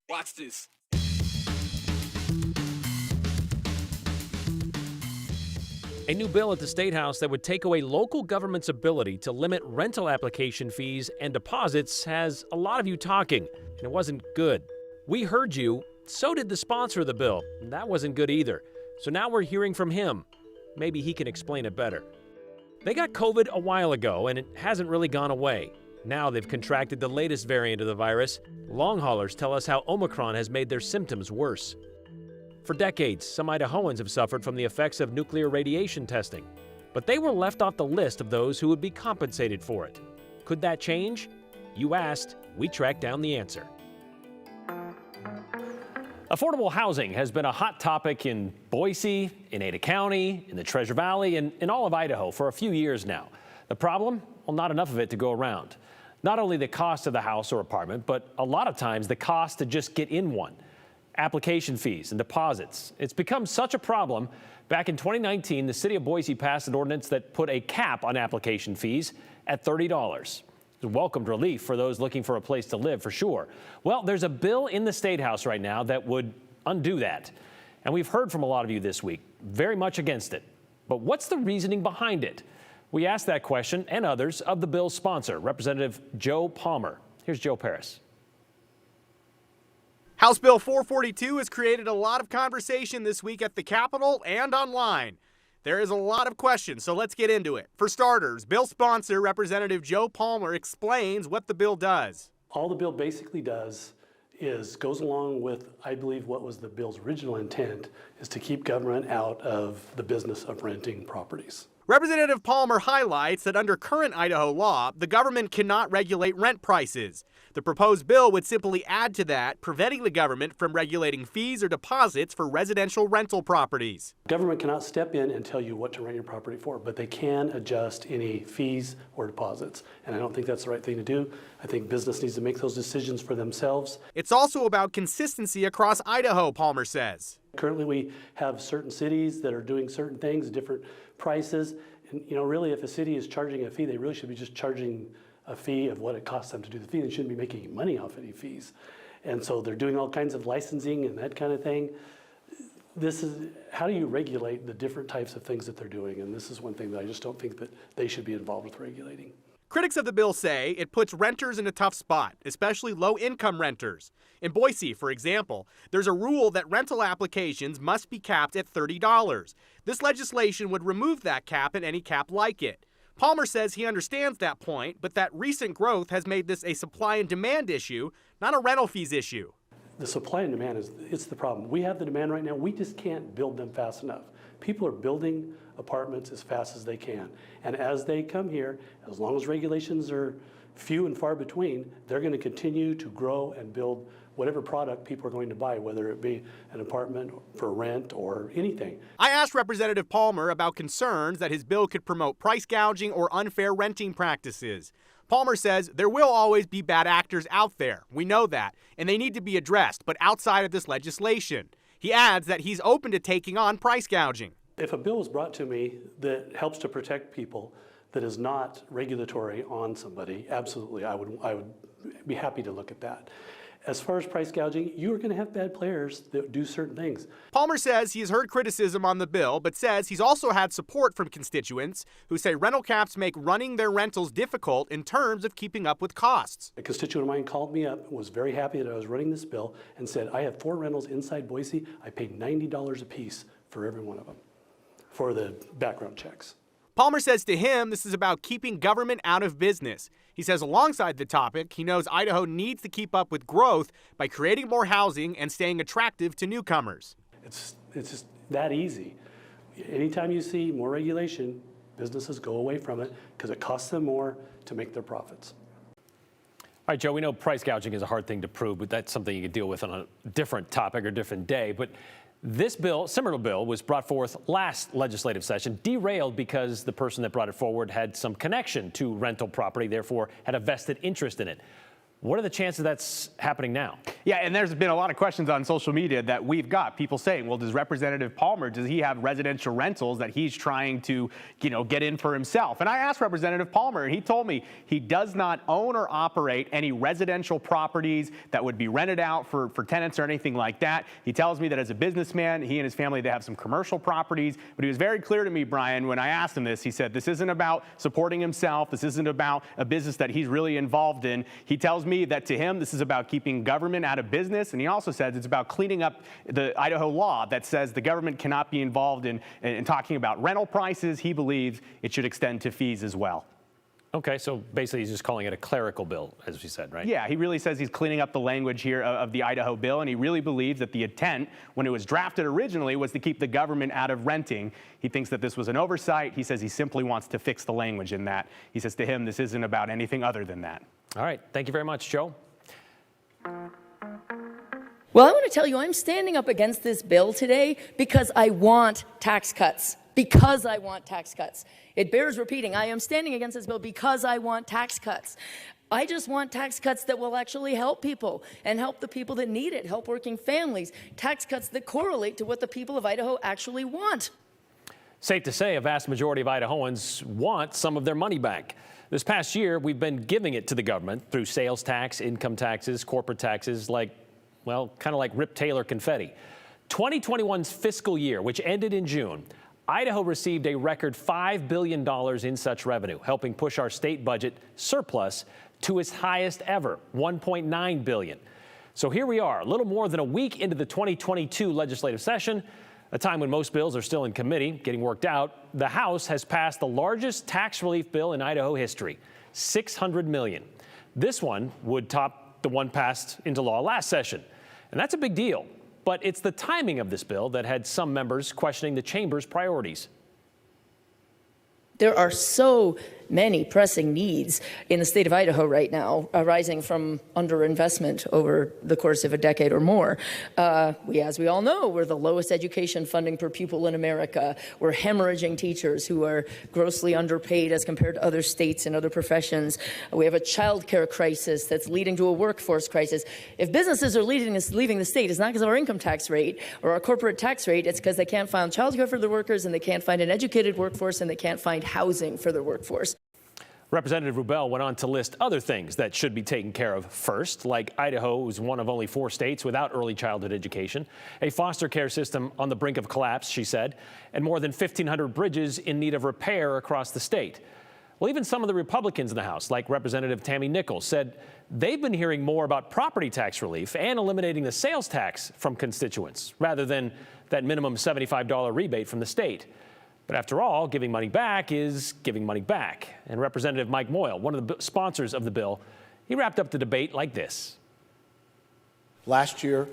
Watch this. A new bill at the State House that would take away local government's ability to limit rental application fees and deposits has a lot of you talking, and it wasn't good. We heard you, so did the sponsor of the bill, and that wasn't good either. So now we're hearing from him. Maybe he can explain it better. They got COVID a while ago, and it hasn't really gone away. Now they've contracted the latest variant of the virus. Long haulers tell us how Omicron has made their symptoms worse. For decades, some Idahoans have suffered from the effects of nuclear radiation testing, but they were left off the list of those who would be compensated for it. Could that change? You asked, we tracked down the answer. Affordable housing has been a hot topic in Boise, in Ada County, in the Treasure Valley, and in all of Idaho for a few years now. The problem? Well, not enough of it to go around. Not only the cost of the house or apartment, but a lot of times the cost to just get in one. Application fees and deposits. It's become such a problem. Back in 2019, the city of Boise passed an ordinance that put a cap on application fees at $30. It's a welcomed relief for those looking for a place to live, for sure. Well, there's a bill in the State House right now that would undo that. And we've heard from a lot of you this week, very much against it. But what's the reasoning behind it? We asked that question and others of the bill's sponsor, Representative Joe Palmer. Here's Joe Paris. House Bill 442 has created a lot of conversation this week at the Capitol and online. There is a lot of questions, so let's get into it. For starters, bill sponsor Representative Joe Palmer explains what the bill does. All the bill basically does is goes along with, I believe, what was the bill's original intent, is to keep government out of the business of renting properties. Representative Palmer highlights that under current Idaho law, the government cannot regulate rent prices. The proposed bill would simply add to that, preventing the government from regulating fees or deposits for residential rental properties. Government cannot step in and tell you what to rent your property for, but they can adjust any fees or deposits. And I don't think that's the right thing to do. I think business needs to make those decisions for themselves. It's also about consistency across Idaho, Palmer says. Currently, we have certain cities that are doing certain things, different prices. And, really, if a city is charging a fee, they really should be just charging a fee of what it costs them to do the fee. They shouldn't be making money off any fees. And so they're doing all kinds of licensing and that kind of thing. This is, how do you regulate the different types of things that they're doing? And this is one thing that I just don't think that they should be involved with regulating. Critics of the bill say it puts renters in a tough spot, especially low-income renters. In Boise, for example, there's a rule that rental applications must be capped at $30. This legislation would remove that cap and any cap like it. Palmer says he understands that point, but that recent growth has made this a supply and demand issue, not a rental fees issue. The supply and demand it's the problem. We have the demand right now. We just can't build them fast enough. People are building apartments as fast as they can. And as they come here, as long as regulations are few and far between, they're going to continue to grow and build whatever product people are going to buy, whether it be an apartment for rent or anything. I asked Representative Palmer about concerns that his bill could promote price gouging or unfair renting practices. Palmer says there will always be bad actors out there. We know that, and they need to be addressed, but outside of this legislation. He adds that he's open to taking on price gouging. If a bill is brought to me that helps to protect people, that is not regulatory on somebody, absolutely, I would be happy to look at that. As far as price gouging, you are going to have bad players that do certain things. Palmer says he has heard criticism on the bill, but says he's also had support from constituents who say rental caps make running their rentals difficult in terms of keeping up with costs. A constituent of mine called me up, was very happy that I was running this bill, and said, I have 4 rentals inside Boise. I paid $90 a piece for every one of them for the background checks. Palmer says to him, this is about keeping government out of business. He says alongside the topic, he knows Idaho needs to keep up with growth by creating more housing and staying attractive to newcomers. It's just that easy. Anytime you see more regulation, businesses go away from it because it costs them more to make their profits. All right, Joe, we know price gouging is a hard thing to prove, but that's something you could deal with on a different topic or different day. But this bill, similar bill, was brought forth last legislative session, derailed because the person that brought it forward had some connection to rental property, therefore had a vested interest in it. What are the chances that's happening now? Yeah, and there's been a lot of questions on social media that we've got people saying, well, does Representative Palmer, does he have residential rentals that he's trying to, get in for himself? And I asked Representative Palmer, and he told me he does not own or operate any residential properties that would be rented out for tenants or anything like that. He tells me that as a businessman, he and his family, they have some commercial properties. But he was very clear to me, Brian, when I asked him this, he said, this isn't about supporting himself. This isn't about a business that he's really involved in. He tells me that to him, this is about keeping government out of business. And he also says it's about cleaning up the Idaho law that says the government cannot be involved in talking about rental prices. He believes it should extend to fees as well. Okay, so basically he's just calling it a clerical bill, as you said, right? Yeah, he really says he's cleaning up the language here of the Idaho bill, and he really believes that the intent, when it was drafted originally, was to keep the government out of renting. He thinks that this was an oversight. He says he simply wants to fix the language in that. He says to him, this isn't about anything other than that. All right, thank you very much, Joe. Well, I want to tell you, I'm standing up against this bill today because I want tax cuts. Because I want tax cuts. It bears repeating, I am standing against this bill because I want tax cuts. I just want tax cuts that will actually help people and help the people that need it, help working families, tax cuts that correlate to what the people of Idaho actually want. Safe to say a vast majority of Idahoans want some of their money back. This past year, we've been giving it to the government through sales tax, income taxes, corporate taxes, kind of like Rip Taylor confetti. 2021's fiscal year, which ended in June, Idaho received a record $5 billion in such revenue, helping push our state budget surplus to its highest ever, $1.9 billion. So here we are, a little more than a week into the 2022 legislative session, a time when most bills are still in committee, getting worked out. The House has passed the largest tax relief bill in Idaho history, $600 million. This one would top the one passed into law last session, and that's a big deal. But it's the timing of this bill that had some members questioning the chamber's priorities. There are so many pressing needs in the state of Idaho right now, arising from underinvestment over the course of a decade or more. As we all know, we're the lowest education funding per pupil in America. We're hemorrhaging teachers who are grossly underpaid as compared to other states and other professions. We have a child care crisis that's leading to a workforce crisis. If businesses are leaving the state, it's not because of our income tax rate or our corporate tax rate. It's because they can't find child care for their workers, and they can't find an educated workforce, and they can't find housing for their workforce. Representative Rubel went on to list other things that should be taken care of first, like Idaho is one of only 4 states without early childhood education, a foster care system on the brink of collapse, she said, and more than 1,500 bridges in need of repair across the state. Well, even some of the Republicans in the House, like Representative Tammy Nichols, said they've been hearing more about property tax relief and eliminating the sales tax from constituents, rather than that minimum $75 rebate from the state. But after all, giving money back is giving money back. And Representative Mike Moyle, one of the sponsors of the bill, he wrapped up the debate like this. Last year,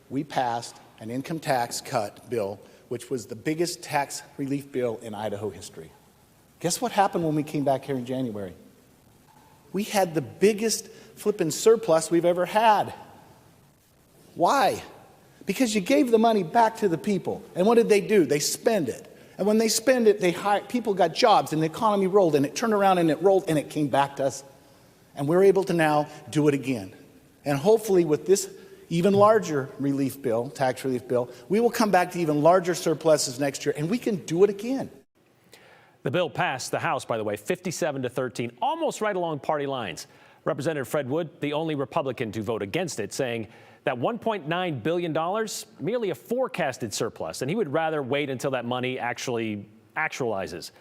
we passed an income tax cut bill, which was the biggest tax relief bill in Idaho history. Guess what happened when we came back here in January? We had the biggest flipping surplus we've ever had. Why? Because you gave the money back to the people. And what did they do? They spend it. And when they spend it, people got jobs, and the economy rolled, and it turned around, and it rolled, and it came back to us. And we're able to now do it again. And hopefully with this even larger relief bill, tax relief bill, we will come back to even larger surpluses next year, and we can do it again. The bill passed the House, by the way, 57-13, almost right along party lines. Representative Fred Wood, the only Republican to vote against it, saying that $1.9 billion, merely a forecasted surplus, and he would rather wait until that money actually actualizes.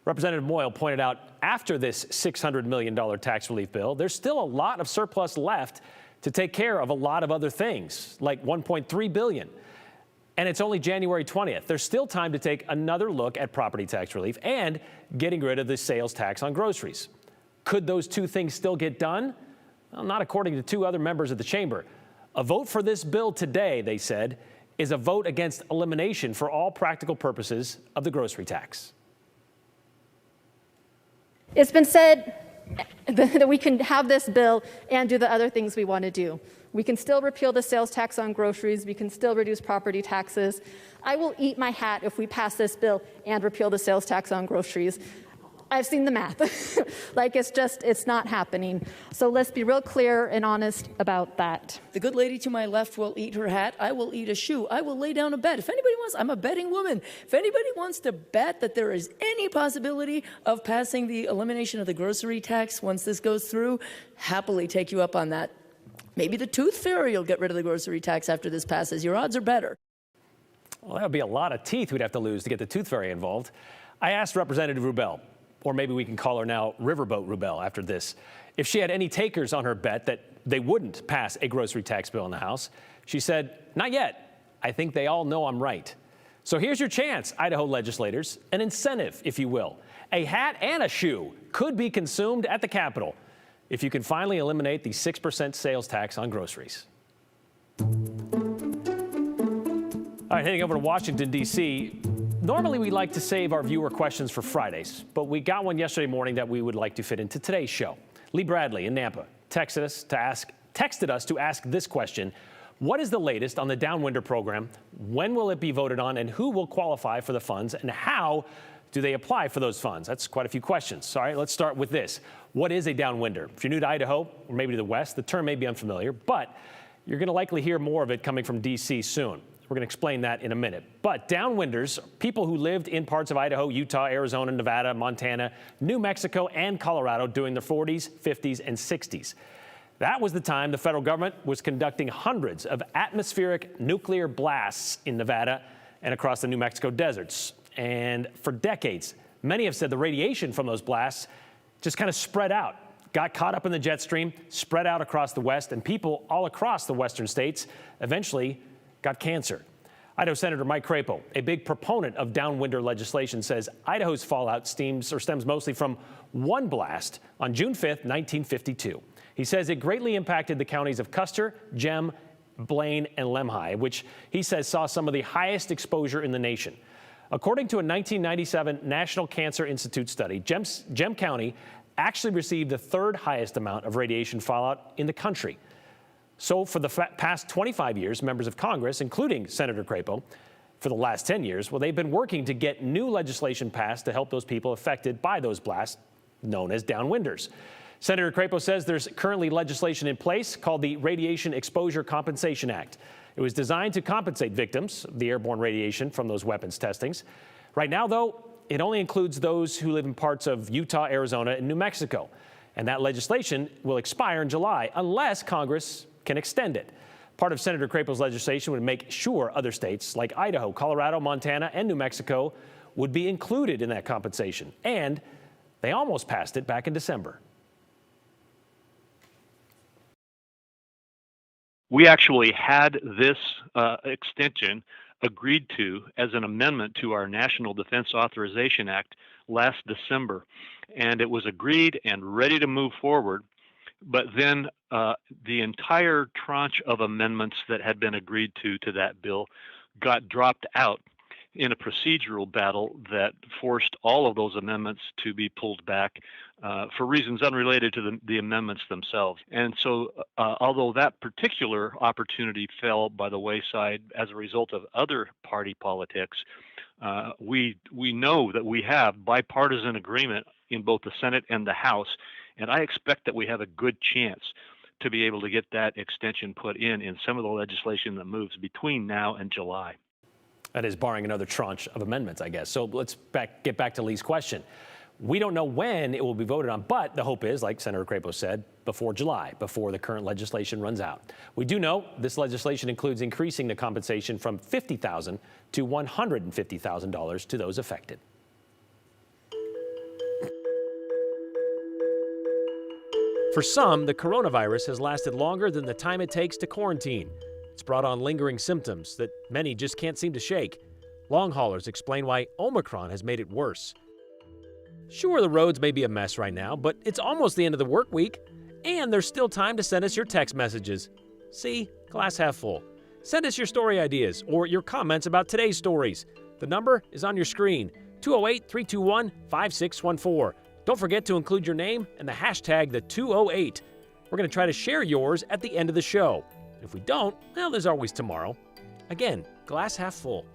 Representative Moyle pointed out after this $600 million tax relief bill, there's still a lot of surplus left to take care of a lot of other things, like $1.3 billion. And it's only January 20th. There's still time to take another look at property tax relief and getting rid of the sales tax on groceries. Could those two things still get done? Well, not according to 2 other members of the chamber. A vote for this bill today, they said, is a vote against elimination for all practical purposes of the grocery tax. It's been said that we can have this bill and do the other things we want to do. We can still repeal the sales tax on groceries. We can still reduce property taxes. I will eat my hat if we pass this bill and repeal the sales tax on groceries. I've seen the math. Like, it's not happening. So let's be real clear and honest about that. The good lady to my left will eat her hat. I will eat a shoe. I will lay down a bet. If anybody wants, I'm a betting woman. If anybody wants to bet that there is any possibility of passing the elimination of the grocery tax once this goes through, happily take you up on that. Maybe the tooth fairy will get rid of the grocery tax after this passes. Your odds are better. Well, that would be a lot of teeth we'd have to lose to get the tooth fairy involved. I asked Representative Rubel, or maybe we can call her now Riverboat Rubel after this, if she had any takers on her bet that they wouldn't pass a grocery tax bill in the House. She said, not yet. I think they all know I'm right. So here's your chance, Idaho legislators, an incentive, if you will. A hat and a shoe could be consumed at the Capitol if you can finally eliminate the 6% sales tax on groceries. All right, heading over to Washington, D.C., normally we like to save our viewer questions for Fridays, but we got one yesterday morning that we would like to fit into today's show. Lee Bradley in Nampa texted us to ask this question: what is the latest on the downwinder program? When will it be voted on, and who will qualify for the funds, and how do they apply for those funds? That's quite a few questions. All right, let's start with this. What is a downwinder? If you're new to Idaho, or maybe to the West, the term may be unfamiliar, but you're going to likely hear more of it coming from D.C. soon. We're going to explain that in a minute. But downwinders, people who lived in parts of Idaho, Utah, Arizona, Nevada, Montana, New Mexico, and Colorado during the 40s, 50s, and 60s. That was the time the federal government was conducting hundreds of atmospheric nuclear blasts in Nevada and across the New Mexico deserts. And for decades, many have said the radiation from those blasts just kind of spread out, got caught up in the jet stream, spread out across the West, and people all across the western states eventually got cancer. Idaho Senator Mike Crapo, a big proponent of downwinder legislation, says Idaho's fallout stems mostly from one blast on June 5th, 1952. He says it greatly impacted the counties of Custer, Gem, Blaine, and Lemhi, which he says saw some of the highest exposure in the nation. According to a 1997 National Cancer Institute study, Gem County actually received the third highest amount of radiation fallout in the country. So for the past 25 years, members of Congress, including Senator Crapo, for the last 10 years, well, they've been working to get new legislation passed to help those people affected by those blasts, known as downwinders. Senator Crapo says there's currently legislation in place called the Radiation Exposure Compensation Act. It was designed to compensate victims of the airborne radiation from those weapons testings. Right now, though, it only includes those who live in parts of Utah, Arizona, and New Mexico. And that legislation will expire in July unless Congress can extend it. Part of Senator Crapo's legislation would make sure other states like Idaho, Colorado, Montana, and New Mexico would be included in that compensation. And they almost passed it back in December. We actually had this extension agreed to as an amendment to our National Defense Authorization Act last December, and it was agreed and ready to move forward. But then the entire tranche of amendments that had been agreed to that bill got dropped out in a procedural battle that forced all of those amendments to be pulled back for reasons unrelated to the amendments themselves. And so although that particular opportunity fell by the wayside as a result of other party politics, we know that we have bipartisan agreement in both the Senate and the House. And I expect that we have a good chance to be able to get that extension put in some of the legislation that moves between now and July. That is barring another tranche of amendments, I guess. So let's get back to Lee's question. We don't know when it will be voted on, but the hope is, like Senator Crapo said, before July, before the current legislation runs out. We do know this legislation includes increasing the compensation from $50,000 to $150,000 to those affected. For some, the coronavirus has lasted longer than the time it takes to quarantine. It's brought on lingering symptoms that many just can't seem to shake. Long haulers explain why Omicron has made it worse. Sure, the roads may be a mess right now, but it's almost the end of the work week, and there's still time to send us your text messages. See, glass half full. Send us your story ideas or your comments about today's stories. The number is on your screen, 208-321-5614. Don't forget to include your name and the hashtag #the208. We're going to try to share yours at the end of the show. If we don't, well, there's always tomorrow. Again, glass half full.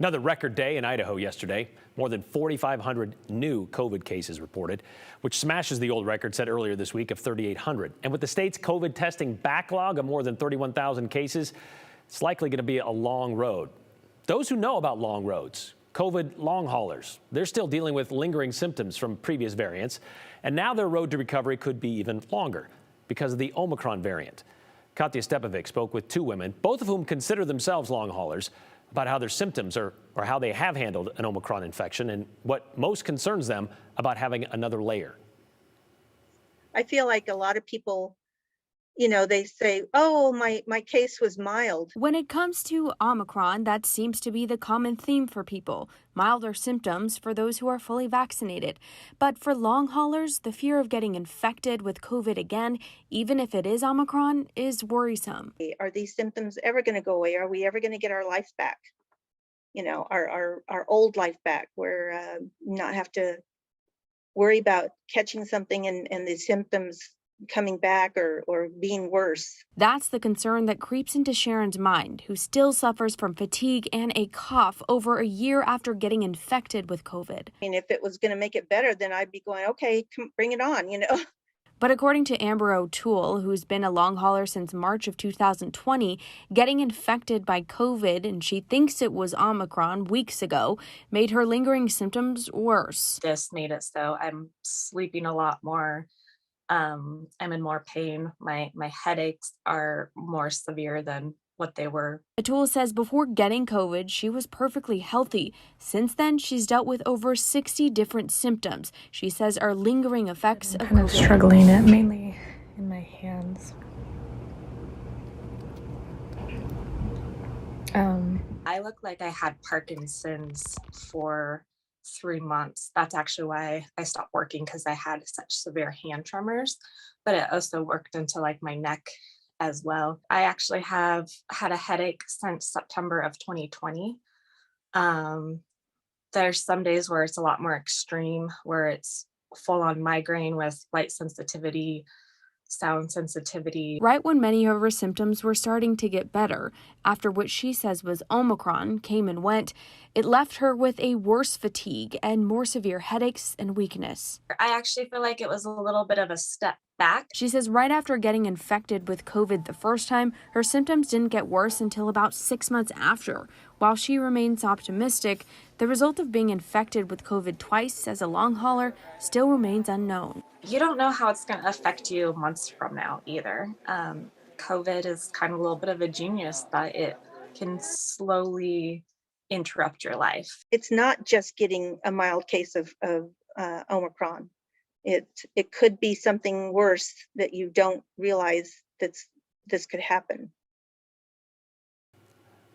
Another record day in Idaho yesterday. More than 4,500 new COVID cases reported, which smashes the old record set earlier this week of 3,800. And with the state's COVID testing backlog of more than 31,000 cases, it's likely going to be a long road. Those who know about long roads, COVID long haulers, they're still dealing with lingering symptoms from previous variants. And now their road to recovery could be even longer because of the Omicron variant. Katya Stepovic spoke with two women, both of whom consider themselves long haulers, about how their symptoms or how they have handled an Omicron infection and what most concerns them about having another layer. I feel like a lot of people, they say, oh, my case was mild. When it comes to Omicron, that seems to be the common theme for people. Milder symptoms for those who are fully vaccinated. But for long haulers, the fear of getting infected with COVID again, even if it is Omicron, is worrisome. Are these symptoms ever going to go away? Are we ever going to get our life back? Our old life back, where not have to worry about catching something and the symptoms coming back or being worse. That's the concern that creeps into Sharon's mind, who still suffers from fatigue and a cough over a year after getting infected with COVID. If it was going to make it better, then I'd be going, okay, bring it on, But according to Amber O'Toole, who's been a long hauler since March of 2020, getting infected by COVID, and she thinks it was Omicron weeks ago, made her lingering symptoms worse. This made it so I'm sleeping a lot more. I'm in more pain. My headaches are more severe than what they were. O'Toole says before getting COVID, she was perfectly healthy. Since then, she's dealt with over 60 different symptoms she says are lingering effects of kind COVID. of struggling it mainly in my hands. I look like I had Parkinson's for 3 months. That's actually why I stopped working, because I had such severe hand tremors, but it also worked into my neck as well. I actually have had a headache since September of 2020. There's some days where it's a lot more extreme, where it's full on migraine with light sensitivity, sound sensitivity. Right when many of her symptoms were starting to get better, after what she says was Omicron came and went, it left her with a worse fatigue and more severe headaches and weakness. I actually feel like it was a little bit of a step back. She says right after getting infected with COVID the first time, her symptoms didn't get worse until about 6 months after. While she remains optimistic, the result of being infected with COVID twice as a long hauler still remains unknown. You don't know how it's going to affect you months from now either. COVID is kind of a little bit of a genius that it can slowly interrupt your life. It's not just getting a mild case of Omicron. It could be something worse that you don't realize this could happen.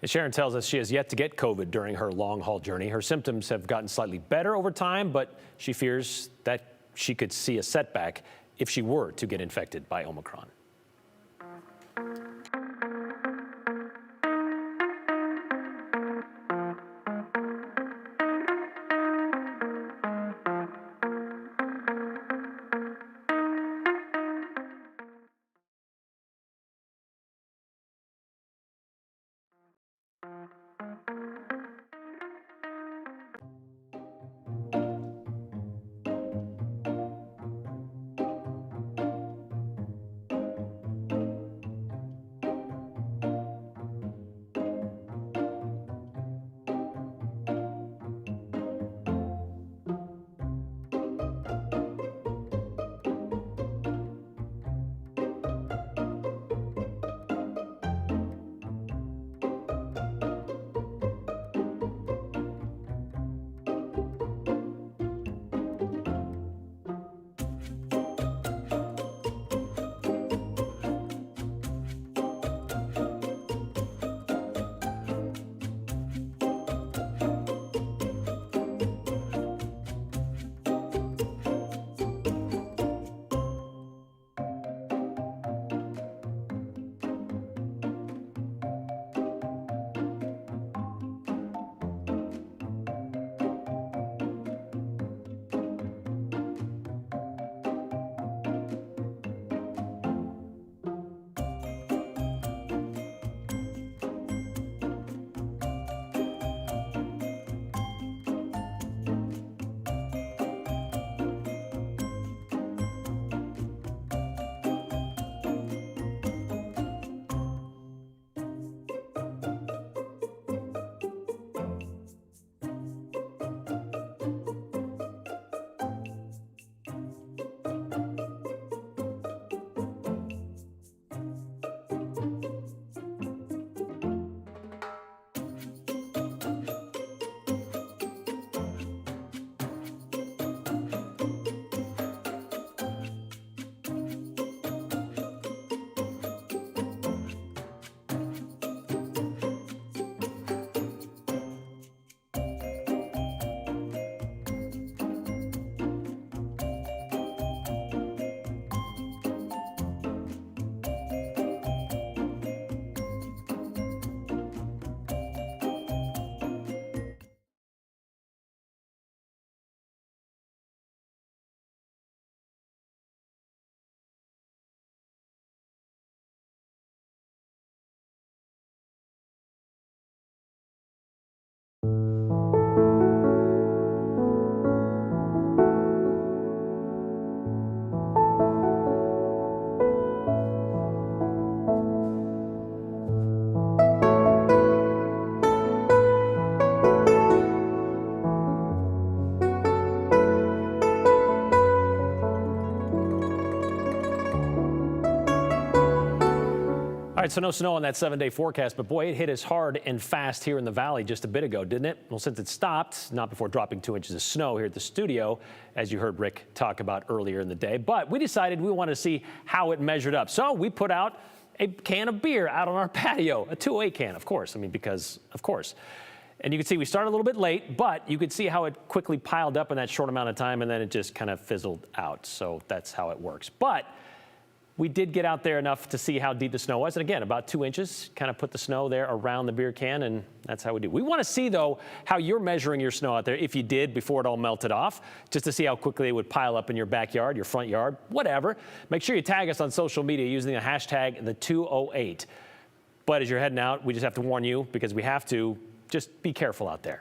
As Sharon tells us, she has yet to get COVID during her long-haul journey. Her symptoms have gotten slightly better over time, but she fears that she could see a setback if she were to get infected by Omicron. right, so no snow on that 7-day forecast, but boy, it hit us hard and fast here in the valley just a bit ago, didn't it? Well, since it stopped, not before dropping 2 inches of snow here at the studio, as you heard Rick talk about earlier in the day. But we decided we wanted to see how it measured up. So we put out a can of beer out on our patio, a 208 can, of course. I mean, because, of course. And you can see we started a little bit late, but you could see how it quickly piled up in that short amount of time, and then it just kind of fizzled out. So that's how it works. But we did get out there enough to see how deep the snow was. And again, about 2 inches, kind of put the snow there around the beer can, and that's how we do. We want to see, though, how you're measuring your snow out there, if you did before it all melted off, just to see how quickly it would pile up in your backyard, your front yard, whatever. Make sure you tag us on social media using the hashtag #the208. But as you're heading out, we just have to warn you, because we have to, just be careful out there.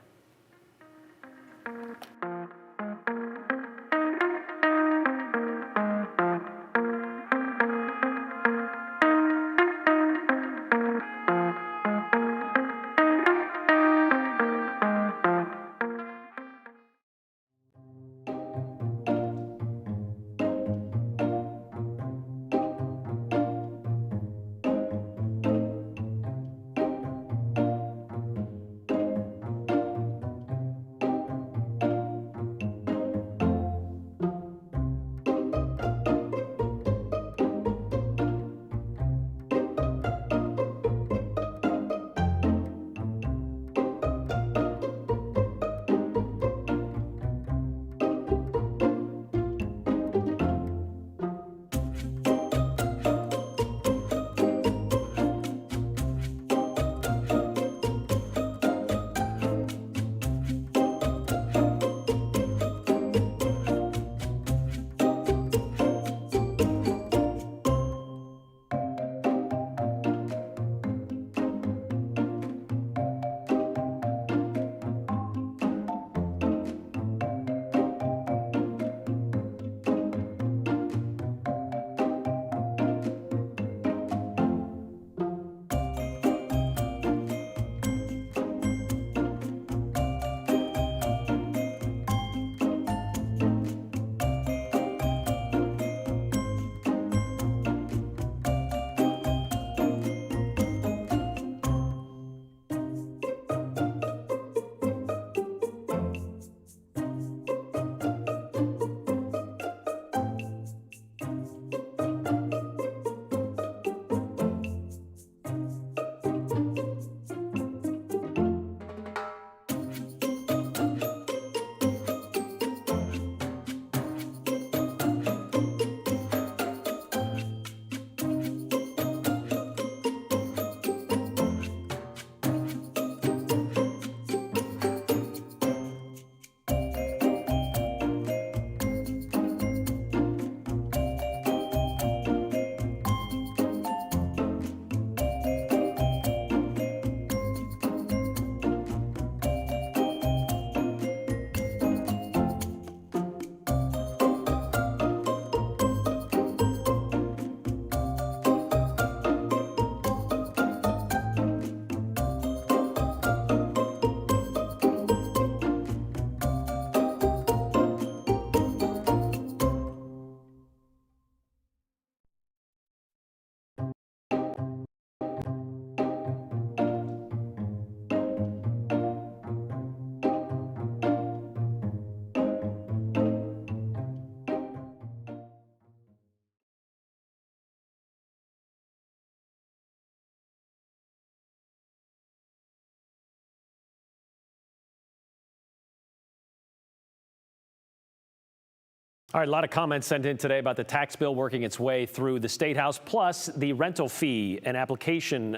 All right, a lot of comments sent in today about the tax bill working its way through the State House, plus the rental fee and application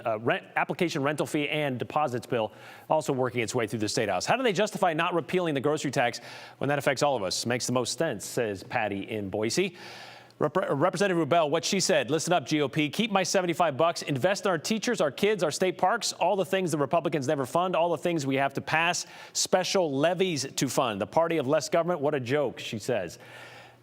rental fee and deposits bill also working its way through the State House. How do they justify not repealing the grocery tax when that affects all of us? Makes the most sense, says Patty in Boise. Representative Rubel, what she said, listen up, GOP, keep my $75, invest in our teachers, our kids, our state parks, all the things the Republicans never fund, all the things we have to pass, special levies to fund. The party of less government, what a joke, she says.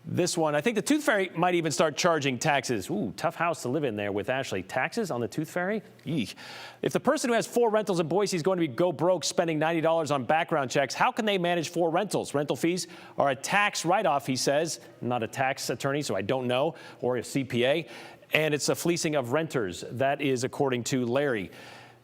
This one, I think the Tooth Fairy might even start charging taxes. Ooh, tough house to live in there with Ashley. Taxes on the Tooth Fairy? Eek. If the person who has 4 rentals in Boise is going to go broke spending $90 on background checks, how can they manage 4 rentals? Rental fees are a tax write-off, he says. I'm not a tax attorney, so I don't know, or a CPA. and it's a fleecing of renters. That is according to Larry.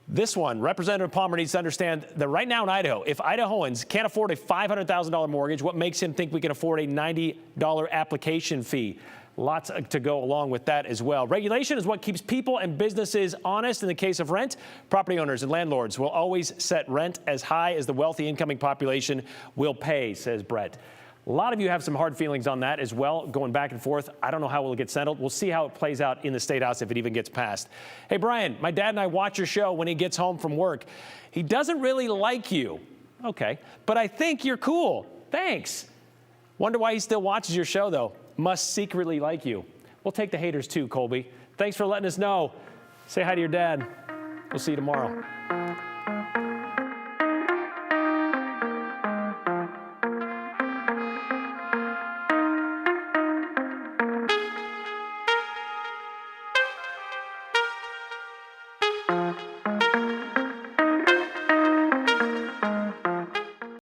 This one, Representative Palmer needs to understand that right now in Idaho, if Idahoans can't afford a $500,000 mortgage, what makes him think we can afford a $90 application fee? Lots to go along with that as well. Regulation is what keeps people and businesses honest. In the case of rent, property owners and landlords will always set rent as high as the wealthy incoming population will pay, says Brett. A lot of you have some hard feelings on that as well, going back and forth. I don't know how it will get settled. We'll see how it plays out in the State House if it even gets passed. Hey, Brian, my dad and I watch your show when he gets home from work. He doesn't really like you. Okay, but I think you're cool. Thanks. Wonder why he still watches your show, though. Must secretly like you. We'll take the haters, too, Colby. Thanks for letting us know. Say hi to your dad. We'll see you tomorrow.